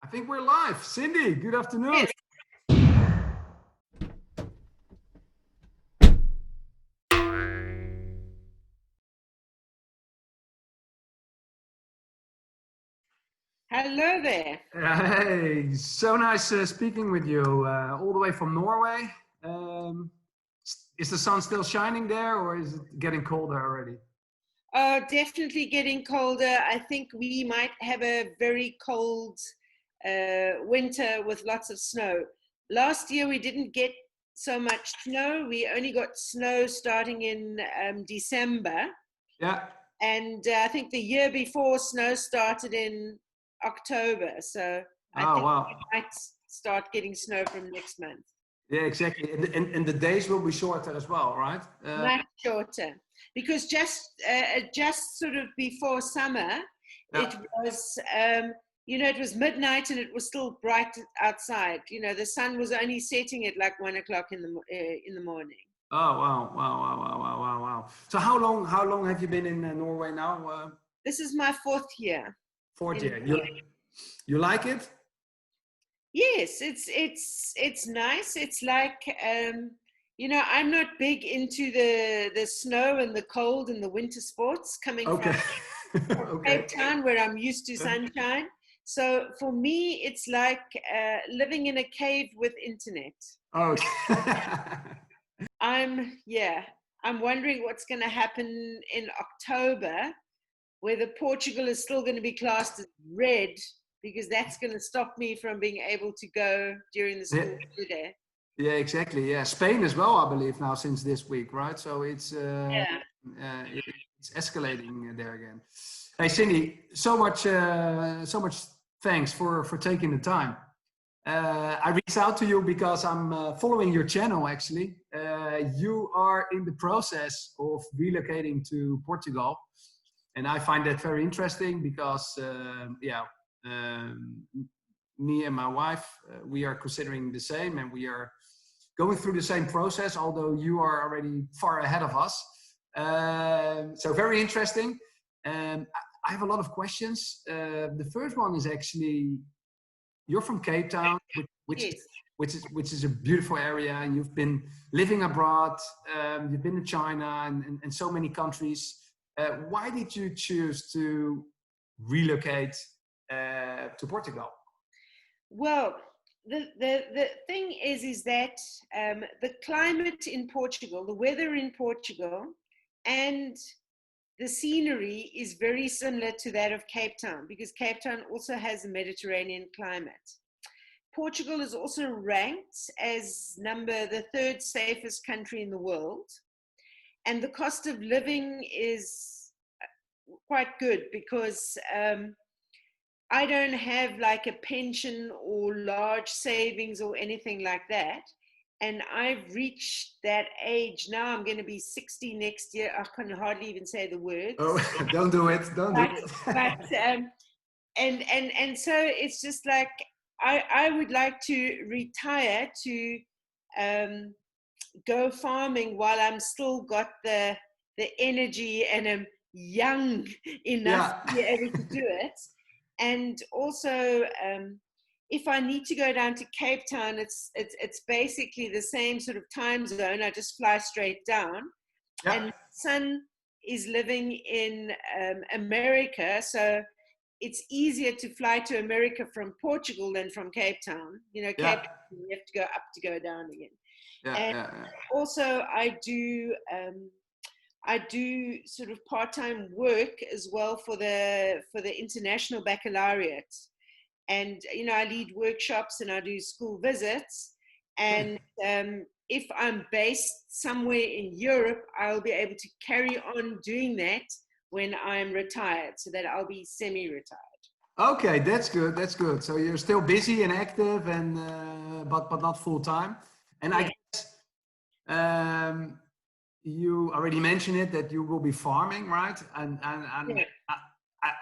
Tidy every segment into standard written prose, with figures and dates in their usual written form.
I think we're live. Cindy, good afternoon. Yes. Hello there. Hey, so nice speaking with you all the way from Norway. Um, is the sun still shining there or is it getting colder already? Definitely getting colder. I think we might have a very cold winter with lots of snow. Last year we didn't get so much snow. We only got snow starting in December. Yeah. And I think the year before snow started in October. So I Oh, think wow. we might start getting snow from next month. Yeah, exactly. And the days will be shorter as well, right? Much shorter, because just sort of before summer, it was it was midnight and it was still bright outside. The sun was only setting at like 1 o'clock in the morning. Oh, wow, wow, wow, wow, wow, wow, wow. So how long have you been in Norway now? This is my fourth year. Fourth year. You like it? Yes, it's nice. It's like I'm not big into the snow and the cold and the winter sports coming Okay. from Okay. Cape Town, where I'm used to sunshine. So for me, it's like living in a cave with internet. Oh. I'm wondering what's going to happen in October, whether Portugal is still going to be classed as red, because that's going to stop me from being able to go during the school holiday. Yeah, exactly. Yeah, Spain as well, I believe now since this week, right? So it's escalating there again. Hey, Cindy, so much thanks for taking the time. I reached out to you because I'm following your channel. Actually, you are in the process of relocating to Portugal, and I find that very interesting because me and my wife, we are considering the same, and we are going through the same process, although you are already far ahead of us. So very interesting. I have a lot of questions. The first one is actually, you're from Cape Town, Yes. which is a beautiful area, and you've been living abroad. You've been to China and so many countries. Why did you choose to relocate to Portugal? Well, the thing is that the climate in Portugal, the weather in Portugal, and the scenery is very similar to that of Cape Town, because Cape Town also has a Mediterranean climate. Portugal is also ranked as the third safest country in the world. And the cost of living is quite good, because I don't have like a pension or large savings or anything like that. And I've reached that age now. I'm going to be 60 next year. I can hardly even say the words. Oh, don't do it. Don't do it. And so it's just like, I would like to retire to go farming while I'm still got the energy and I'm young enough to be able to do it. And also, if I need to go down to Cape Town, it's basically the same sort of time zone. I just fly straight down. Yeah. And my son is living in America, so it's easier to fly to America from Portugal than from Cape Town. Cape Town, you have to go up to go down again. Also, I do sort of part-time work as well for the International Baccalaureate, and I lead workshops and I do school visits. And if I'm based somewhere in Europe, I'll be able to carry on doing that when I'm retired, so that I'll be semi-retired. Okay, that's good. That's good. So you're still busy and active, and but not full time. And I guess you already mentioned it, that you will be farming, right? And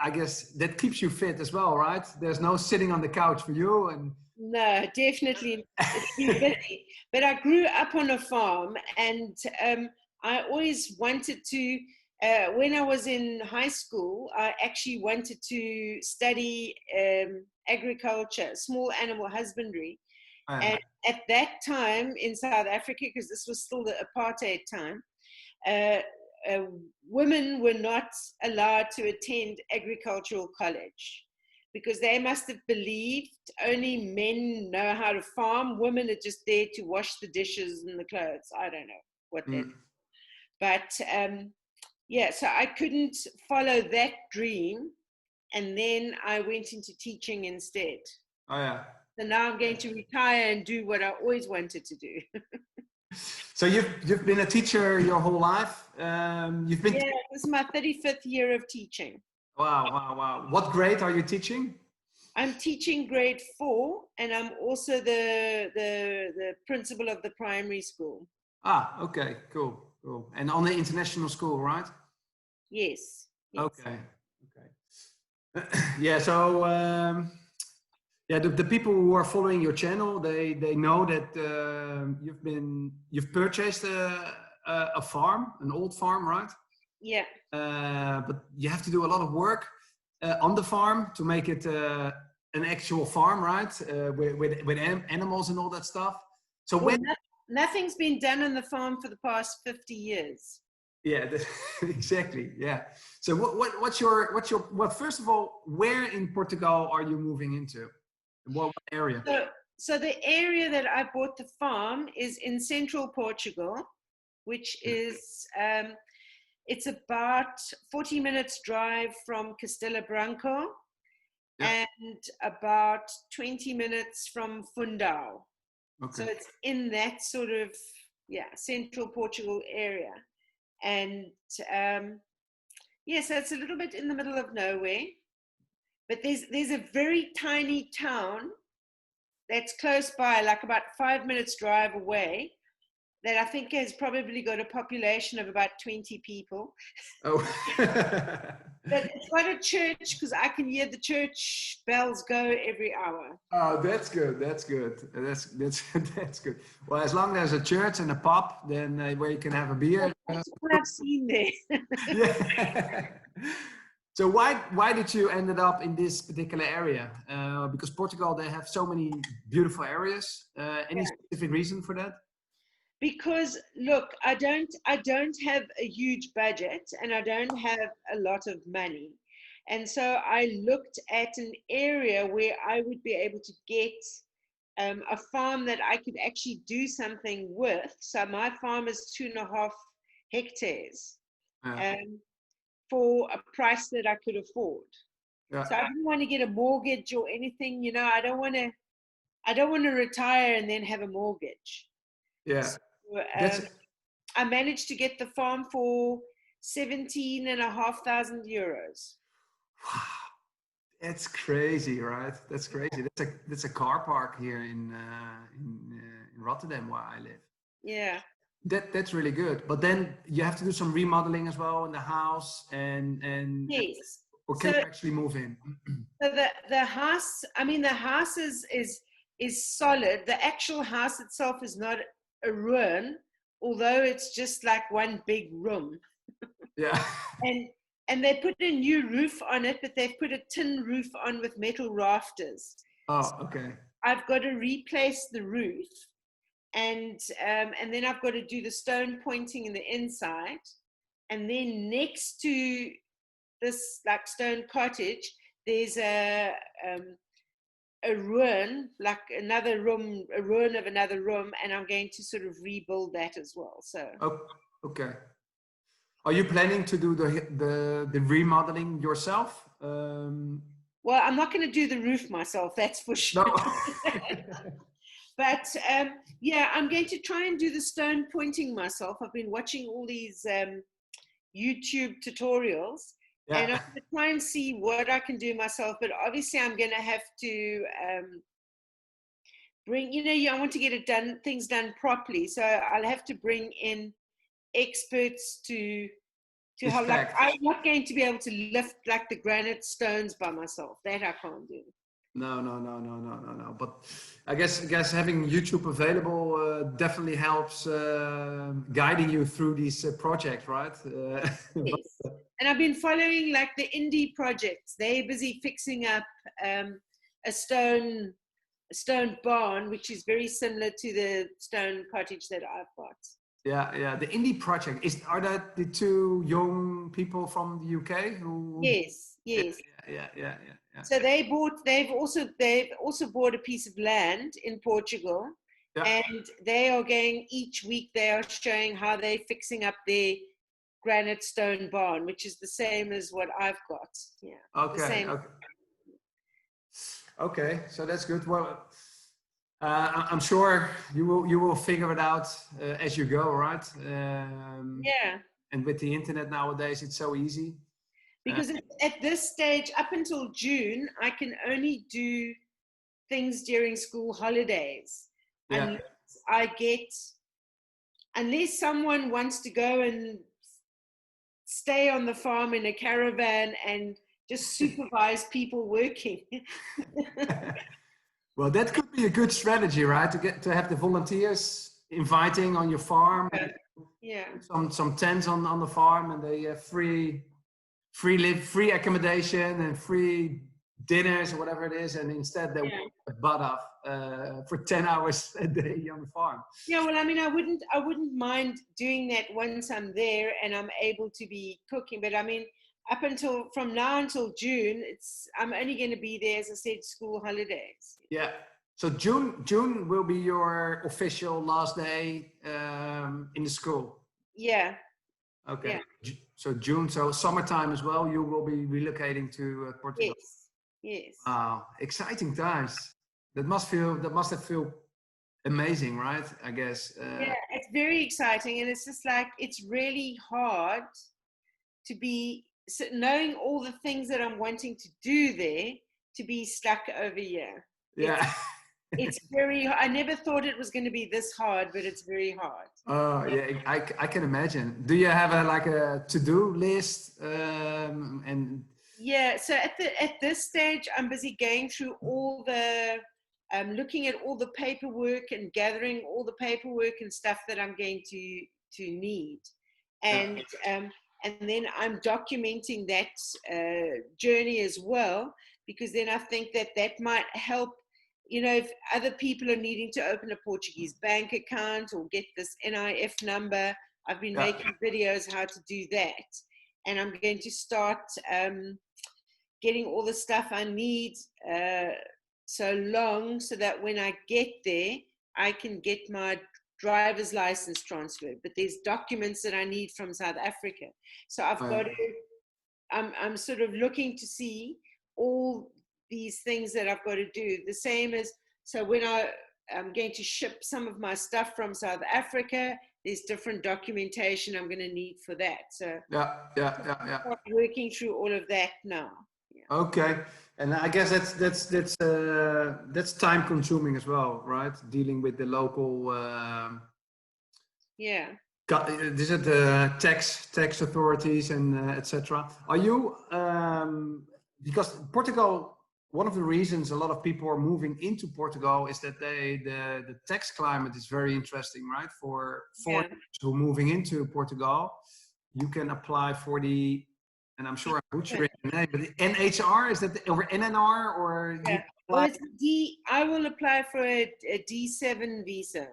I guess that keeps you fit as well, right? There's no sitting on the couch for you. And no, definitely it's been busy. But I grew up on a farm, and I always wanted to when I was in high school, I actually wanted to study agriculture, small animal husbandry. And at that time in South Africa, because this was still the apartheid time, uh, women were not allowed to attend agricultural college because they must have believed only men know how to farm. Women are just there to wash the dishes and the clothes. I don't know what that is. But yeah, so I couldn't follow that dream. And then I went into teaching instead. Oh, yeah. So now I'm going to retire and do what I always wanted to do. So you've been a teacher your whole life. You've been. Yeah, this is my 35th year of teaching. Wow, wow, wow! What grade are you teaching? I'm teaching grade 4, and I'm also the principal of the primary school. Ah, okay, cool, cool. And on the international school, right? Yes. Okay, okay. Yeah. So yeah, the people who are following your channel, they know that you've purchased a farm, an old farm, right? Yeah. But you have to do a lot of work on the farm to make it an actual farm, right? With animals and all that stuff. So well, nothing's been done on the farm for the past 50 years. Yeah, exactly. Yeah. So what's your well, first of all, where in Portugal are you moving into? What area? So the area that I bought the farm is in central Portugal, which is it's about 40 minutes drive from Castelo Branco, and about 20 minutes from Fundão. Okay. So it's in that sort of central Portugal area, and so it's a little bit in the middle of nowhere. But there's a very tiny town that's close by, like about 5 minutes drive away, that I think has probably got a population of about 20 people. Oh. But it's got a church because I can hear the church bells go every hour. Oh, that's good. That's good. That's good. Well, as long as there's a church and a pub, then where you can have a beer. That's what I've seen there. Yeah. So why did you ended up in this particular area? Because Portugal, they have so many beautiful areas. Any specific reason for that? Because look, I don't have a huge budget and I don't have a lot of money. And so I looked at an area where I would be able to get a farm that I could actually do something with. So my farm is 2.5 hectares. For a price that I could afford. So I didn't want to get a mortgage or anything, you know. I don't want to retire and then have a mortgage. Yeah. So, I managed to get the farm for 17,500 euros. Wow, that's crazy, right? That's crazy. That's a car park here in Rotterdam where I live. Yeah. That's really good, but then you have to do some remodeling as well in the house, and yes. Or can you actually move in? So the house, I mean, the house is solid. The actual house itself is not a ruin, although it's just like one big room. Yeah. And they put a new roof on it, but they've put a tin roof on with metal rafters. Oh, okay. I've got to replace the roof. And then I've got to do the stone pointing in the inside. And then next to this like stone cottage, there's a ruin, like another room, a ruin of another room, and I'm going to sort of rebuild that as well. So. Oh, okay. Are you planning to do the remodeling yourself? Well, I'm not going to do the roof myself, that's for sure. No. But I'm going to try and do the stone pointing myself. I've been watching all these YouTube tutorials, and I'm going to try and see what I can do myself. But obviously, I'm going to have to bring, I want to get things done properly. So I'll have to bring in experts to help. Like, I'm not going to be able to lift like the granite stones by myself. That I can't do. No. But I guess having YouTube available definitely helps guiding you through these projects, right? Yes. And I've been following like the indie projects. They're busy fixing up a stone barn, which is very similar to the stone cottage that I've got. Yeah. The indie project are that the two young people from the UK who? Yes. Yeah. So they've also bought a piece of land in Portugal, Yeah. and they are going each week. They are showing how they're fixing up their granite stone barn, which is the same as what I've got. Yeah. The Okay. same. Okay. So that's good. Well, I'm sure you will figure it out as you go, right? Yeah. And with the internet nowadays, it's so easy. Because at this stage, up until June, I can only do things during school holidays. Yeah. Unless someone wants to go and stay on the farm in a caravan and just supervise people working. Well, that could be a good strategy, right? To have the volunteers inviting on your farm. Yeah. Some tents on the farm, and they have free accommodation and free dinners or whatever it is, and instead they work their butt off for 10 hours a day on the farm. Yeah, well, I mean, I wouldn't mind doing that once I'm there and I'm able to be cooking. But I mean, from now until June, I'm only going to be there, as I said, school holidays. Yeah. So June will be your official last day in the school. Yeah. Okay. Yeah. So June, so summertime as well. You will be relocating to Portugal. Yes. Wow, exciting times. That must have felt amazing, right? I guess. Yeah, it's very exciting, and it's just like it's really hard to be knowing all the things that I'm wanting to do there, to be stuck over here. Yeah. It's very. I never thought it was going to be this hard, but it's very hard. Yeah, I can imagine. Do you have a to-do list? And yeah, so at this stage, I'm busy going through all the, looking at all the paperwork and gathering all the paperwork and stuff that I'm going to need, and then I'm documenting that journey as well, because then I think that might help. You know, if other people are needing to open a Portuguese bank account or get this NIF number, I've been making videos how to do that. And I'm going to start getting all the stuff I need so that when I get there, I can get my driver's license transferred. But there's documents that I need from South Africa. So I've got to, I'm sort of looking to see all these things that I've got to do. The same as, so when I'm going to ship some of my stuff from South Africa, there's different documentation I'm going to need for that. So yeah. Working through all of that now. Yeah. Okay, and I guess that's time consuming as well, right? Dealing with the local. Is it the tax authorities and etc. Are you because Portugal? One of the reasons a lot of people are moving into Portugal is that the tax climate is very interesting, right? For foreigners who are moving into Portugal, you can apply for the, and I'm sure I'm butchering the name, but the NHR, is that or NNR or? Yeah. Well, it's I will apply for a D7 visa.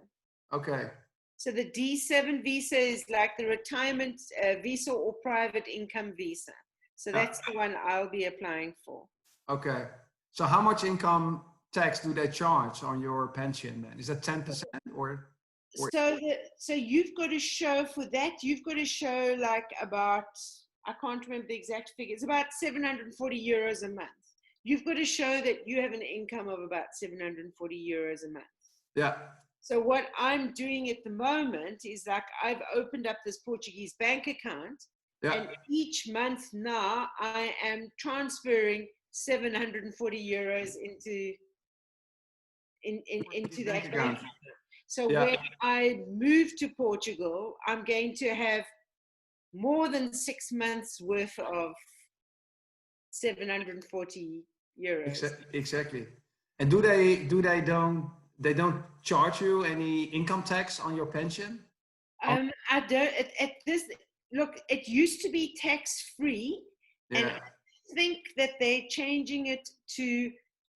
Okay. So the D7 visa is like the retirement visa or private income visa. So that's the one I'll be applying for. Okay. So how much income tax do they charge on your pension then? Is that 10% or? So you've got to show for that, you've got to show like about, I can't remember the exact figure, it's about 740 euros a month. You've got to show that you have an income of about 740 euros a month. Yeah. So what I'm doing at the moment is like I've opened up this Portuguese bank account, and each month now I am transferring 740 euros into that bank account. So when I move to Portugal, I'm going to have more than 6 months worth of 740 euros. Exactly. And they don't charge you any income tax on your pension? I don't. At this, look, it used to be tax-free, and Yeah. I think that they're changing it to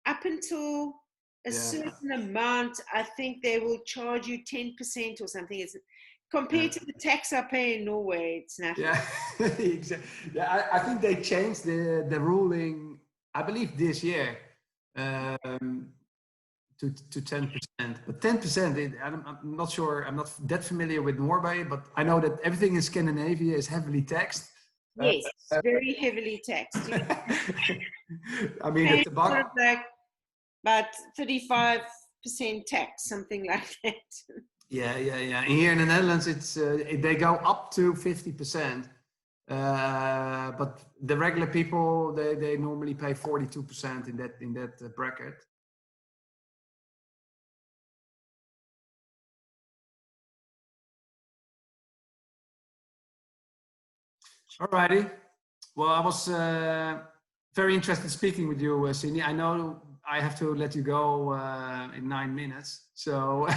up until a certain amount. I think they will charge you 10% or something. It's compared to the tax I pay in Norway, it's nothing. Yeah, exactly. Yeah, I think they changed the ruling, I believe this year, to 10%. But 10%, I'm not sure. I'm not that familiar with Norway, but I know that everything in Scandinavia is heavily taxed. Yes, very heavily taxed. I mean, the tobacco. Sort of like about 35% tax, something like that. Yeah. And here in the Netherlands, it's they go up to 50%. But the regular people, they normally pay 42% in that bracket. Alrighty. Well, I was very interested speaking with you, Cindy. I know I have to let you go in 9 minutes. So,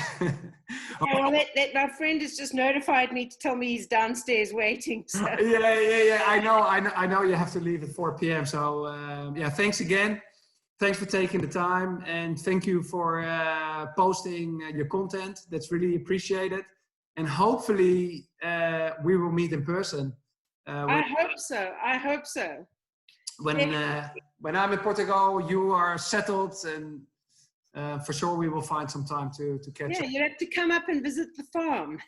well, my friend has just notified me to tell me he's downstairs waiting. So. Yeah. I know you have to leave at 4 p.m. So, yeah, thanks again. Thanks for taking the time, and thank you for posting your content. That's really appreciated. And hopefully, we will meet in person. I hope so. When I'm in Portugal, you are settled, and for sure we will find some time to catch up. Yeah, you have to come up and visit the farm.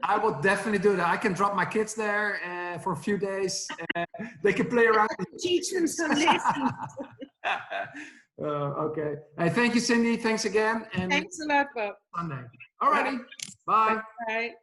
I will definitely do that. I can drop my kids there for a few days. They can play around. Teach them some lessons. Okay. Hey, thank you, Cindy. Thanks again. And thanks a lot, Bob. Sunday. All righty. Bye. Bye.